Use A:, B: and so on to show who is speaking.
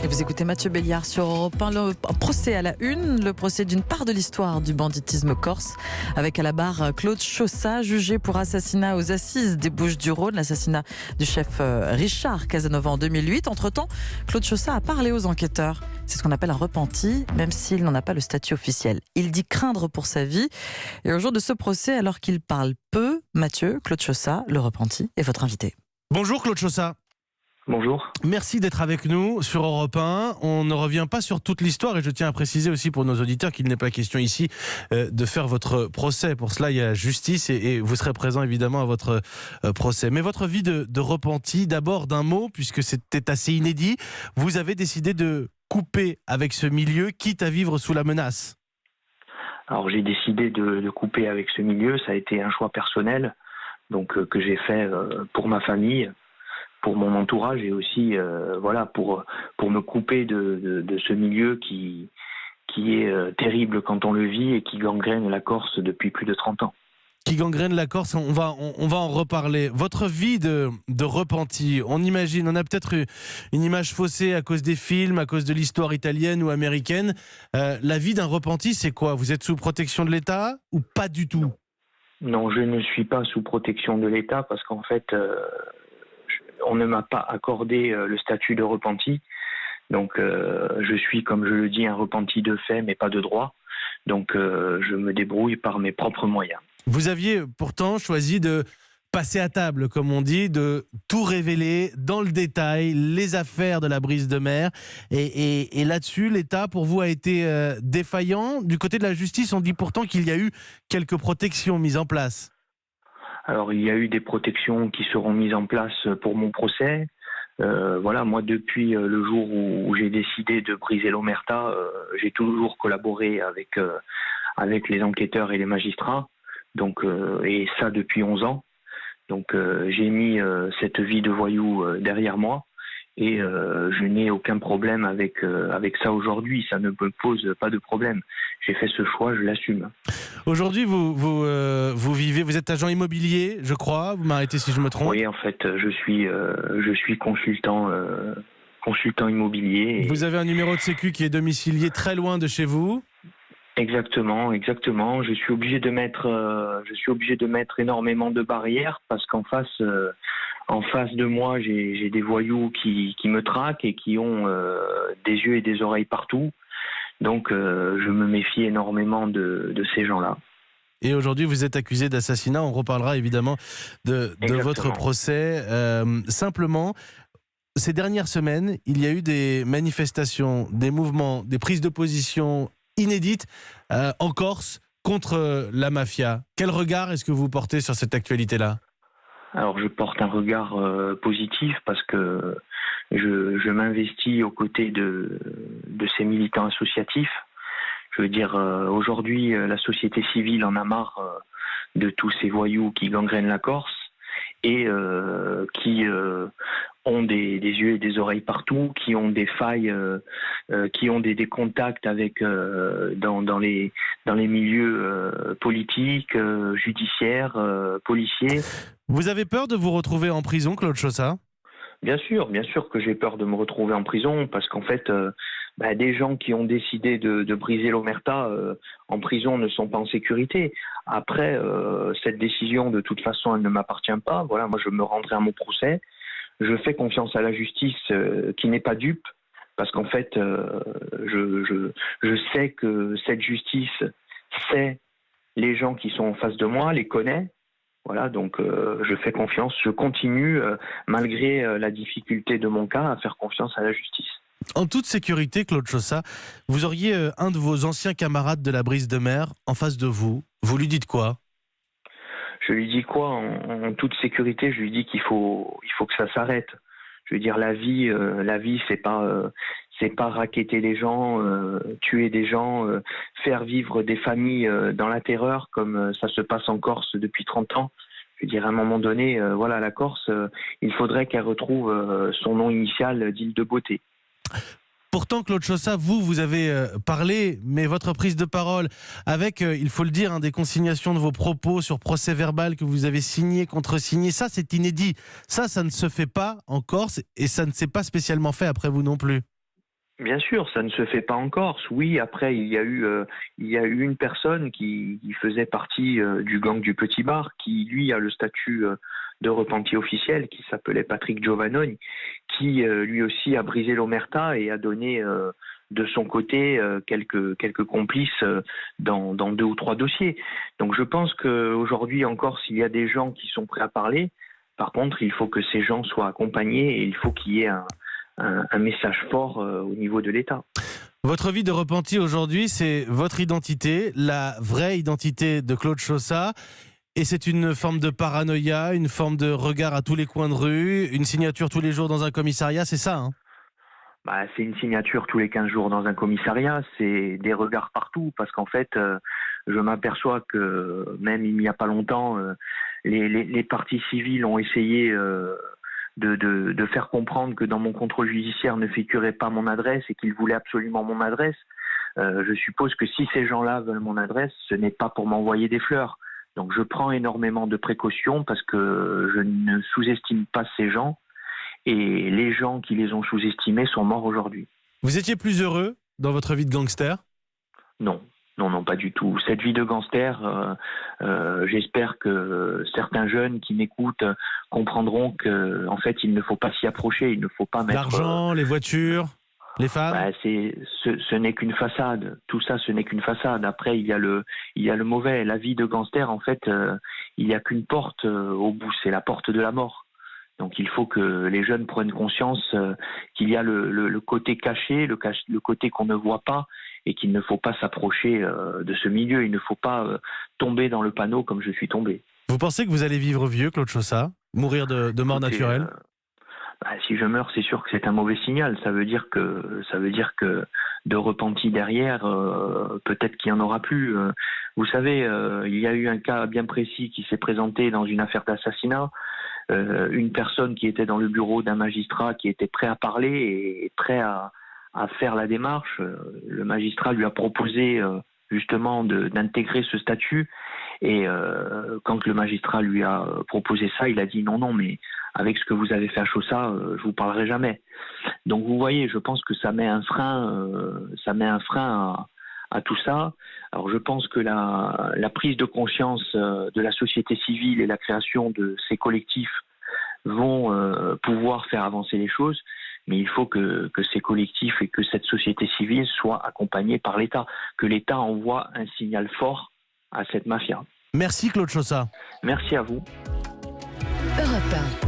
A: Et vous écoutez Mathieu Béliard sur Europe 1, le procès à la une, le procès d'une part de l'histoire du banditisme corse, avec à la barre Claude Chaussat, jugé pour assassinat aux assises des Bouches-du-Rhône, l'assassinat du chef Richard Casanova en 2008. Entre-temps, Claude Chaussat a parlé aux enquêteurs. C'est ce qu'on appelle un repenti, même s'il n'en a pas le statut officiel. Il dit craindre pour sa vie. Et au jour de ce procès, alors qu'il parle peu, Mathieu, Claude Chaussat, le repenti, est votre invité.
B: Bonjour Claude Chaussat.
C: Bonjour.
B: Merci d'être avec nous sur Europe 1. On ne revient pas sur toute l'histoire et je tiens à préciser aussi pour nos auditeurs qu'il n'est pas question ici de faire votre procès. Pour cela, il y a la justice et vous serez présent évidemment à votre procès. Mais votre vie de repenti, d'abord d'un mot, puisque c'était assez inédit, vous avez décidé de couper avec ce milieu, quitte à vivre sous la menace.
C: Alors j'ai décidé de couper avec ce milieu, ça a été un choix personnel donc que j'ai fait pour ma famille, pour mon entourage et aussi pour me couper de ce milieu qui est terrible quand on le vit et qui gangrène la Corse depuis plus de 30 ans.
B: Qui gangrène la Corse, on va en reparler. Votre vie de repenti, on imagine, on a peut-être une image faussée à cause des films, à cause de l'histoire italienne ou américaine. La vie d'un repenti, c'est quoi? Vous êtes sous protection de l'État ou pas du tout?
C: Non, je ne suis pas sous protection de l'État parce qu'en fait, on ne m'a pas accordé le statut de repenti. Donc, je suis, comme je le dis, un repenti de fait, mais pas de droit. Donc, je me débrouille par mes propres moyens.
B: Vous aviez pourtant choisi de passer à table, comme on dit, de tout révéler dans le détail, les affaires de la brise de mer. Et là-dessus, l'État, pour vous, a été défaillant. Du côté de la justice, on dit pourtant qu'il y a eu quelques protections mises en place.
C: Alors, il y a eu des protections qui seront mises en place pour mon procès. Moi, depuis le jour où j'ai décidé de briser l'omerta, j'ai toujours collaboré avec les enquêteurs et les magistrats. Donc, et ça depuis 11 ans. Donc j'ai mis cette vie de voyou derrière moi et je n'ai aucun problème avec ça aujourd'hui. Ça ne me pose pas de problème. J'ai fait ce choix, je l'assume. Aujourd'hui,
B: vous vivez, vous êtes agent immobilier, je crois. Vous m'arrêtez si je me trompe.
C: Oui, en fait, je suis consultant immobilier.
B: Vous avez un numéro de sécu qui est domicilié très loin de chez vous.
C: Exactement. Je suis obligé de mettre énormément de barrières parce qu'en face de moi, j'ai des voyous qui me traquent et qui ont des yeux et des oreilles partout. Donc, je me méfie énormément de ces gens-là.
B: Et aujourd'hui, vous êtes accusé d'assassinat. On reparlera évidemment de votre procès. Simplement, ces dernières semaines, il y a eu des manifestations, des mouvements, des prises de position inédite en Corse contre la mafia. Quel regard est-ce que vous portez sur cette actualité-là?
C: Alors je porte un regard positif parce que je m'investis aux côtés de ces militants associatifs. Je veux dire, aujourd'hui, la société civile en a marre de tous ces voyous qui gangrènent la Corse et qui ont des yeux et des oreilles partout, qui ont des failles, qui ont des contacts avec dans les milieux politiques, judiciaires, policiers.
B: Vous avez peur de vous retrouver en prison, Claude Chaussat?
C: Bien sûr que j'ai peur de me retrouver en prison parce qu'en fait, des gens qui ont décidé de briser l'omerta en prison ne sont pas en sécurité. Après, cette décision, de toute façon, elle ne m'appartient pas. Voilà, moi, je me rendrai à mon procès. Je fais confiance à la justice qui n'est pas dupe parce qu'en fait, je sais que cette justice sait les gens qui sont en face de moi, les connaît. Voilà, donc je fais confiance, je continue, malgré la difficulté de mon cas, à faire confiance à la justice.
B: En toute sécurité, Claude Chaussat, vous auriez un de vos anciens camarades de la brise de mer en face de vous. Vous lui dites quoi?
C: Je lui dis quoi? En toute sécurité, je lui dis qu'il faut que ça s'arrête. Je veux dire, la vie, c'est pas racketter les gens, tuer des gens, faire vivre des familles dans la terreur comme ça se passe en Corse depuis 30 ans. Je veux dire, à un moment donné, la Corse, il faudrait qu'elle retrouve son nom initial d'île de beauté.
B: Pourtant, Claude Chaussat, vous avez parlé, mais votre prise de parole avec, il faut le dire, des consignations de vos propos sur procès verbal que vous avez signé, contresigné, ça c'est inédit. Ça ne se fait pas en Corse et ça ne s'est pas spécialement fait après vous non plus.
C: Bien sûr, ça ne se fait pas en Corse. Oui, après, il y a eu une personne qui faisait partie du gang du Petit Bar, qui, lui, a le statut de repenti officiel, qui s'appelait Patrick Giovannoni, qui, lui aussi, a brisé l'omerta et a donné de son côté quelques complices dans 2 ou 3 dossiers. Donc je pense qu'aujourd'hui en Corse, il y a des gens qui sont prêts à parler. Par contre, il faut que ces gens soient accompagnés et il faut qu'il y ait un message fort au niveau de l'État.
B: Votre vie de repenti aujourd'hui, c'est votre identité, la vraie identité de Claude Chaussat. Et c'est une forme de paranoïa, une forme de regard à tous les coins de rue, une signature tous les jours dans un commissariat, c'est ça, hein?
C: C'est une signature tous les 15 jours dans un commissariat, c'est des regards partout, parce qu'en fait, je m'aperçois que même il n'y a pas longtemps, les parties civiles ont essayé de faire comprendre que dans mon contrôle judiciaire ne figurait pas mon adresse et qu'ils voulaient absolument mon adresse. Je suppose que si ces gens-là veulent mon adresse, ce n'est pas pour m'envoyer des fleurs. Donc je prends énormément de précautions parce que je ne sous-estime pas ces gens. Et les gens qui les ont sous-estimés sont morts aujourd'hui.
B: Vous étiez plus heureux dans votre vie de gangster ?
C: Non, pas du tout. Cette vie de gangster, j'espère que certains jeunes qui m'écoutent comprendront qu'en fait, il ne faut pas s'y approcher, il ne faut pas mettre...
B: L'argent, les voitures, les femmes ?
C: Ce n'est qu'une façade. Tout ça, ce n'est qu'une façade. Après, il y a le mauvais. La vie de gangster, en fait, il n'y a qu'une porte au bout, c'est la porte de la mort. Donc il faut que les jeunes prennent conscience qu'il y a le côté caché, le côté qu'on ne voit pas et qu'il ne faut pas s'approcher de ce milieu. Il ne faut pas tomber dans le panneau comme je suis tombé.
B: Vous pensez que vous allez vivre vieux, Claude Chaussat ? Mourir de mort naturelle ?
C: Si je meurs, c'est sûr que c'est un mauvais signal. Ça veut dire que de repenti derrière, peut-être qu'il n'y en aura plus. Vous savez, il y a eu un cas bien précis qui s'est présenté dans une affaire d'assassinat. Une personne qui était dans le bureau d'un magistrat qui était prêt à parler et prêt à faire la démarche. Le magistrat lui a proposé justement d'intégrer ce statut et quand le magistrat lui a proposé ça, il a dit non, mais avec ce que vous avez fait à Chaussat, je vous parlerai jamais. Donc vous voyez, je pense que ça met un frein à tout ça. Alors je pense que la prise de conscience de la société civile et la création de ces collectifs vont pouvoir faire avancer les choses, mais il faut que ces collectifs et que cette société civile soient accompagnés par l'État, que l'État envoie un signal fort à cette mafia.
B: Merci Claude Chaussat.
C: Merci à vous.
D: Europe 1.